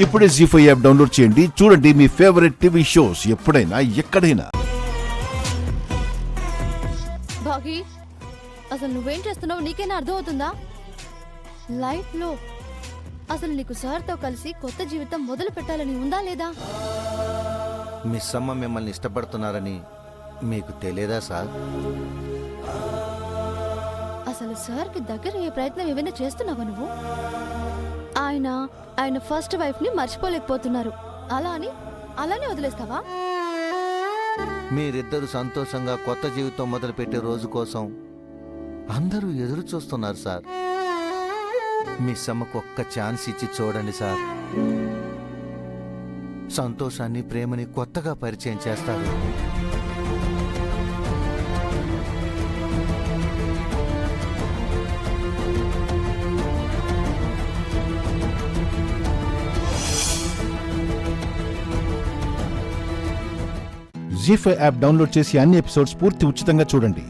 ఇప్పుడే జీ5 app download చేయండి. చూడండి మీ ఫేవరెట్ టీవీ షోస్ ఎప్పుడైనా ఎక్కడైనా. బాగి, అసలు నువ్వేం చేస్తున్నావు నీకేనా అర్థమవుతుందా? లైఫ్ లో అసలు నీకు సార్తో కలిసి కొత్త జీవితం మొదలు పెట్టాలని ఉందా లేదా? మిస్ అమ్మ మిమ్మల్ని ఇష్టపడుతున్నారని మీకు తెలియదా సార్? అసలు సార్కి దగ్గర అయ్యే ప్రయత్నం ఏమైనా చేస్తున్నావా నువ్వు? ఆయన ఫస్ట్ వైఫ్ ని మర్చిపోలేకపోతున్నారు. అలానే వదిలేస్తావా? మీరిద్దరు సంతోషంగా కొత్త జీవితం మొదలుపెట్టే రోజు కోసం అందరూ ఎదురు చూస్తున్నారు సార్. మిస్ అమ్మకు ఒక్క ఛాన్స్ ఇచ్చి చూడండి సార్. సంతోషాన్ని, ప్రేమని కొత్తగా పరిచయం చేస్తారు. జీ5 యాప్ డౌన్లోడ్ చేసి అన్ని ఎపిసోడ్స్ పూర్తి ఉచితంగా చూడండి.